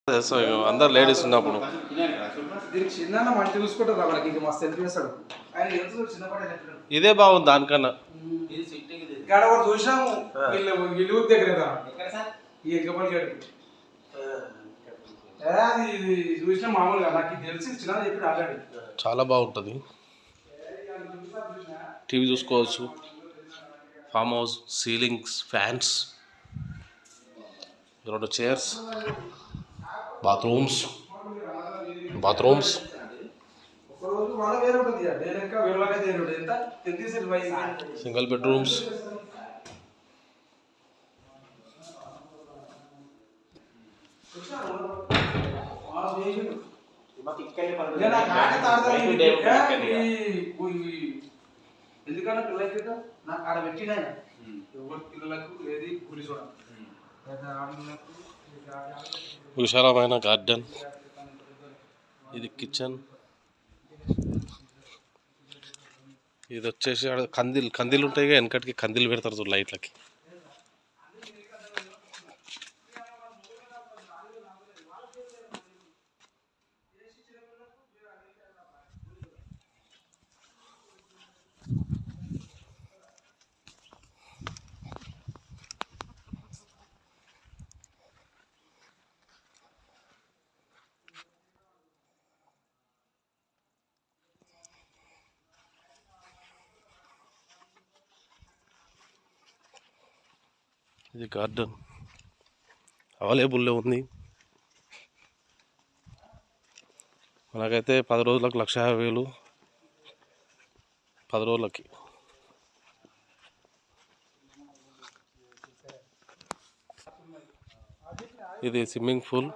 అందరు లేడీస్ ఉన్నప్పుడు చిన్న మంచి చూసుకుంటారు వాళ్ళకి ఇది మస్తు హెల్ప్ చేస్తాడు ఆయన ఇదే బాగుంది దానికన్నా. ఇక్కడ ఒకటి చూసినాము ఇల్లు దగ్గర ఈ ఎగ్గపల్లి గడికి అది చూసిన మామూలుగా నాకు తెలిసి చిన్న చెప్పి ఆల్రెడీ చాలా బాగుంటుంది. టీవీ చూసుకోవచ్చు, farm house, ceilings, fans, 2 chairs, bathrooms single bedrooms. ఎందుకన్నా పిల్లలకి నాకు ఆడ పెట్టినా ఎవరి పిల్లలకు ఏది కూలి చూడాలి. విశాలమైన గార్డెన్. ఇది కిచెన్. ఇది వచ్చేసి కందిలు ఉంటాయి, వెనకటికి కందిలు పెడతారు చూడు లైట్లకి. ఇది గార్డెన్ అవైలబుల్లో ఉంది. మనకైతే 10 రోజులకు 1,50,000, 10 రోజులకి. ఇది స్విమ్మింగ్ పూల్.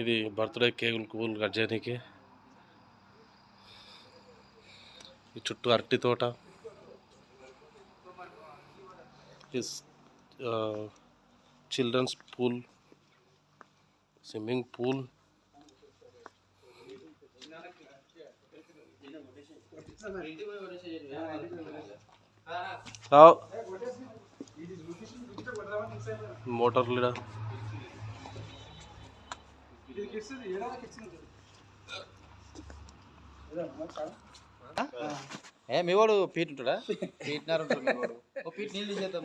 ఇది బర్త్డే కేకులు కట్ చేయడానికి. ఈ చుట్టూ అరటి తోట. Children's pool, swimming pool. మోటార్లు. మీ వాడు పీట్ ఉంటాడా? పీట్నారు పీట్ నీళ్ళు చేద్దాం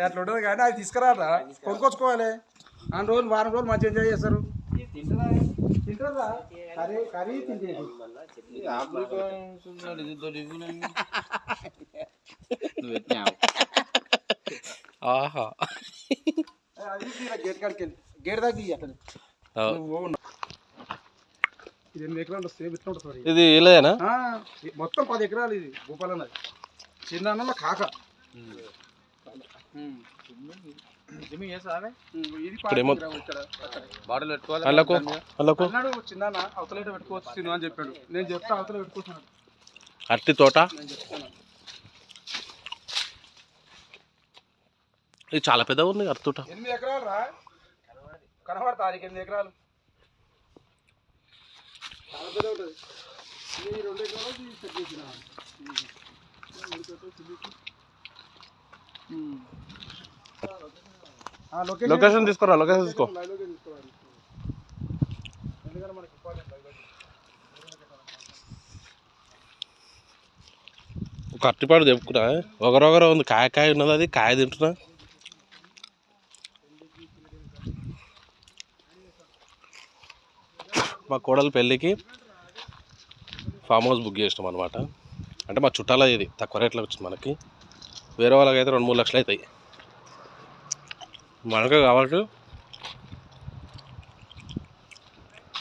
అట్లా ఉంటుంది కానీ అది తీసుకురారా కొనుక్కొచ్చుకోవాలి. 2 రోజులు వారం రోజులు మంచిగా ఎంజాయ్ చేస్తారు. తింటారా కర్రీ తింటే ఆహా గేట్ కాడికి వెళ్ళి గేట్ దగ్గర అట్లా 8 ఎకరాలు వస్తాయి. ఎట్లా ఉంటుంది ఇది ఇలానా? మొత్తం 10 ఎకరాలు. ఇది భూపాల్ అన్నది చిన్న అన్నలో కాక బాటలు పెట్టుకోవాలి. చిన్న అవతల పెట్టుకోవచ్చు అని చెప్పాడు. నేను చెప్తా అవతల పెట్టుకుంటున్నాడు. అరటి తోట. ఇది చాలా పెద్దగా ఉంది అరటి తోట. 8 ఎకరాలు రా కనబడతా. 8 ఎకరాలు చాలా పెద్ద ఉంటుంది. 2 ఎకరాలు సెట్ చేసిన లొకేషన్ తీసుకోరా. లొకేషన్ తీసుకో. ఒక అరటిపాడు తెప్పుకున్నా. ఒకరొకరు ఉంది. కాయ ఉన్నది. అది కాయ తింటున్నా. మా కోడలు పెళ్ళికి ఫామ్ హౌస్ బుక్ చేసినాం అనమాట. అంటే మా చుట్టాల ఇది తక్కువ రేట్లో వచ్చింది మనకి. వేరే వాళ్ళకైతే 2-3 లక్షలు అవుతాయి. మనకే కాబట్టి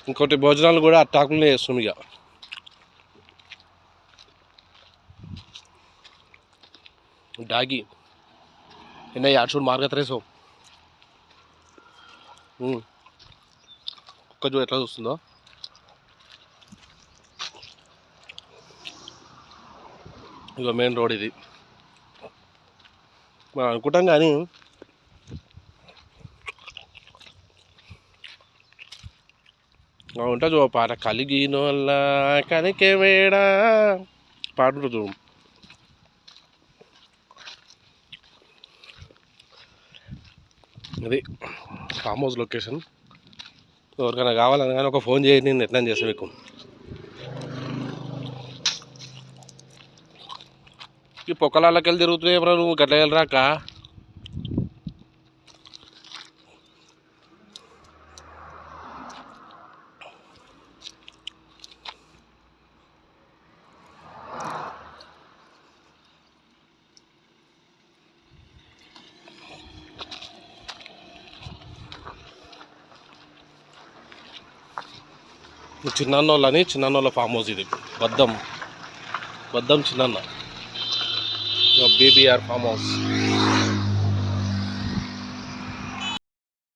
ఇంకోటి భోజనాలు కూడా అట్టాకులనే చేస్తున్నాం. ఇక డాగి ఎన్న 8 చూడు మార్గత్రేసో కుక్క చూ ఎట్లా చూస్తుందో. ఇక మెయిన్ రోడ్ ఇది. మనం అనుకుంటాం కానీ ఉంటుంది ఓ పాట, కలిగినోళ్ళ కనికే వేడా పాట ఉంటుంది. అది ఫామ్ హౌస్ లొకేషన్. ఎవరికైనా కావాలని కానీ ఒక ఫోన్ చేయండి, నేను ఎట్లా చేస్తాను మీకు. ఈ పొక్కలాళ్ళకి వెళ్ళి తిరుగుతున్నాయి బ్రో, నువ్వు గట్ల వెళ్ళరాక. చిన్నోళ్ళ ఫామ్ హౌస్ ఇది. బద్దం చిన్న బీబీఆర్ ఫామ్ హౌస్.